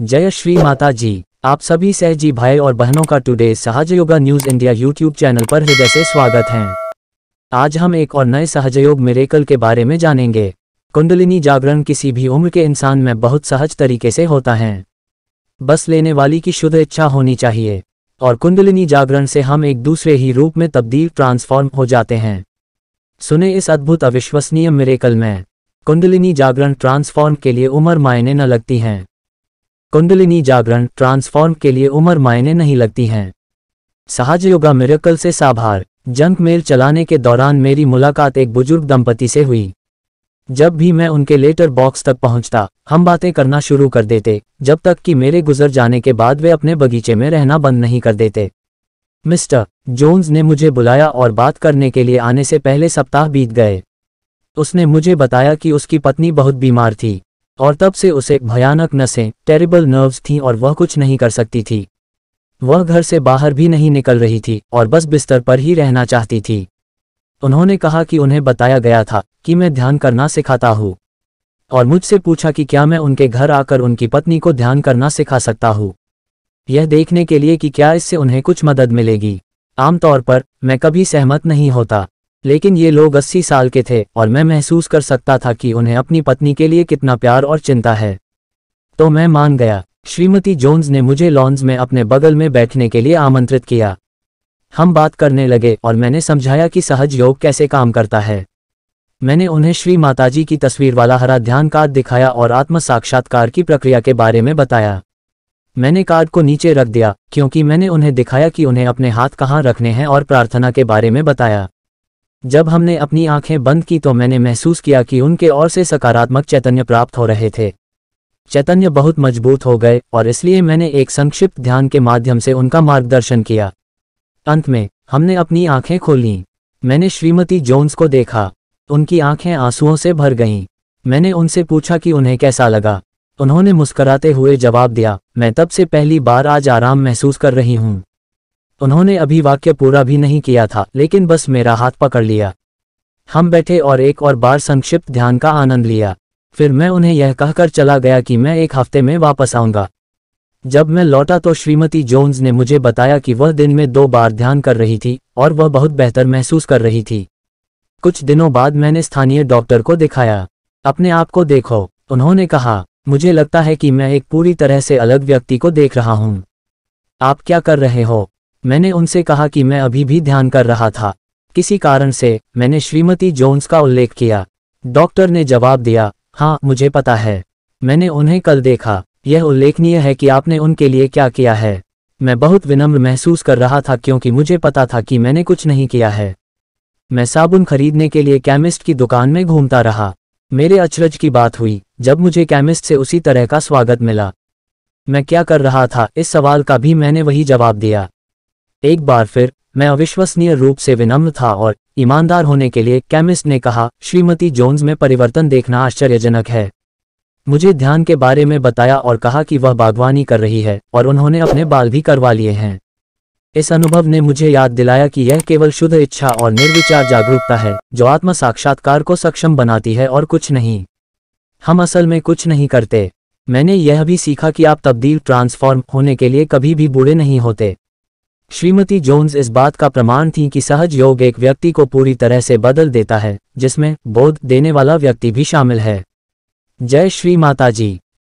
जय श्री माता जी। आप सभी सहजी भाई और बहनों का today Sahajayoga news India YouTube channel पर हृदय से स्वागत है। आज हम एक और नए सहजयोग मिरेकल के बारे में जानेंगे। कुंडलिनी जागरण किसी भी उम्र के इंसान में बहुत सहज तरीके से होता है। बस लेने वाली की शुद्ध इच्छा होनी चाहिए और कुंडलिनी जागरण से हम एक दूसरे ही रूप में तब्दील ट्रांसफॉर्म हो जाते हैं। सुने इस अद्भुत अविश्वसनीय मिरेकल में। कुंडलिनी जागरण ट्रांसफॉर्म के लिए उम्र मायने न लगती हैं। कुंडलिनी जागरण ट्रांसफॉर्म के लिए उम्र मायने नहीं लगती हैं। सहजयोगा मिरेकल से साभार। जंक मेल चलाने के दौरान मेरी मुलाकात एक बुजुर्ग दंपति से हुई। जब भी मैं उनके लेटर बॉक्स तक पहुंचता, हम बातें करना शुरू कर देते, जब तक कि मेरे गुजर जाने के बाद वे अपने बगीचे में रहना बंद नहीं कर देते। मिस्टर जोन्स ने मुझे बुलाया और बात करने के लिए आने से पहले सप्ताह बीत गए। उसने मुझे बताया कि उसकी पत्नी बहुत बीमार थी और तब से उसे भयानक नसें, टेरिबल नर्व्स थीं और वह कुछ नहीं कर सकती थी। वह घर से बाहर भी नहीं निकल रही थी और बस बिस्तर पर ही रहना चाहती थी। उन्होंने कहा कि उन्हें बताया गया था कि मैं ध्यान करना सिखाता हूँ और मुझसे पूछा कि क्या मैं उनके घर आकर उनकी पत्नी को ध्यान करना सिखा सकता हूँ, यह देखने के लिए कि क्या इससे उन्हें कुछ मदद मिलेगी। आमतौर पर मैं कभी सहमत नहीं होता, लेकिन ये लोग 80 साल के थे और मैं महसूस कर सकता था कि उन्हें अपनी पत्नी के लिए कितना प्यार और चिंता है। तो मैं मान गया। श्रीमती जोन्स ने मुझे लॉन्स में अपने बगल में बैठने के लिए आमंत्रित किया। हम बात करने लगे और मैंने समझाया कि सहज योग कैसे काम करता है। मैंने उन्हें श्री माताजी की तस्वीर वाला हरा ध्यान कार्ड दिखाया और आत्म साक्षात्कार की प्रक्रिया के बारे में बताया। मैंने कार्ड को नीचे रख दिया क्योंकि मैंने उन्हें दिखाया कि उन्हें अपने हाथ कहाँ रखने हैं और प्रार्थना के बारे में बताया। जब हमने अपनी आंखें बंद की तो मैंने महसूस किया कि उनके ओर से सकारात्मक चैतन्य प्राप्त हो रहे थे। चैतन्य बहुत मजबूत हो गए और इसलिए मैंने एक संक्षिप्त ध्यान के माध्यम से उनका मार्गदर्शन किया। अंत में हमने अपनी आंखें खोलीं। मैंने श्रीमती जोन्स को देखा। उनकी आंखें आंसुओं से भर गईं। मैंने उनसे पूछा कि उन्हें कैसा लगा। उन्होंने मुस्कुराते हुए जवाब दिया, मैं तब से पहली बार आज आराम महसूस कर रही हूँ। उन्होंने अभी वाक्य पूरा भी नहीं किया था, लेकिन बस मेरा हाथ पकड़ लिया। हम बैठे और एक और बार संक्षिप्त ध्यान का आनंद लिया। फिर मैं उन्हें यह कहकर चला गया कि मैं एक हफ्ते में वापस आऊँगा। जब मैं लौटा तो श्रीमती जोन्स ने मुझे बताया कि वह दिन में 2 बार ध्यान कर रही थी और वह बहुत बेहतर महसूस कर रही थी। कुछ दिनों बाद मैंने स्थानीय डॉक्टर को दिखाया। अपने आप को देखो, उन्होंने कहा। मुझे लगता है कि मैं एक पूरी तरह से अलग व्यक्ति को देख रहा हूँ। आप क्या कर रहे हो? मैंने उनसे कहा कि मैं अभी भी ध्यान कर रहा था। किसी कारण से मैंने श्रीमती जोन्स का उल्लेख किया। डॉक्टर ने जवाब दिया, हाँ मुझे पता है, मैंने उन्हें कल देखा। यह उल्लेखनीय है कि आपने उनके लिए क्या किया है। मैं बहुत विनम्र महसूस कर रहा था क्योंकि मुझे पता था कि मैंने कुछ नहीं किया है। मैं साबुन खरीदने के लिए केमिस्ट की दुकान में घूमता रहा। मेरे अचरज की बात हुई जब मुझे केमिस्ट से उसी तरह का स्वागत मिला। मैं क्या कर रहा था, इस सवाल का भी मैंने वही जवाब दिया। एक बार फिर मैं अविश्वसनीय रूप से विनम्र था और ईमानदार होने के लिए केमिस्ट ने कहा, श्रीमती जोन्स में परिवर्तन देखना आश्चर्यजनक है। मुझे ध्यान के बारे में बताया और कहा कि वह बागवानी कर रही है और उन्होंने अपने बाल भी करवा लिए हैं। इस अनुभव ने मुझे याद दिलाया कि यह केवल शुद्ध इच्छा और निर्विचार जागरूकता है जो आत्म साक्षात्कार को सक्षम बनाती है और कुछ नहीं। हम असल में कुछ नहीं करते। मैंने यह भी सीखा कि आप तब्दील ट्रांसफॉर्म होने के लिए कभी भी बूढ़े नहीं होते। श्रीमती जोन्स इस बात का प्रमाण थी कि सहज योग एक व्यक्ति को पूरी तरह से बदल देता है, जिसमें बोध देने वाला व्यक्ति भी शामिल है। जय श्री माता जी।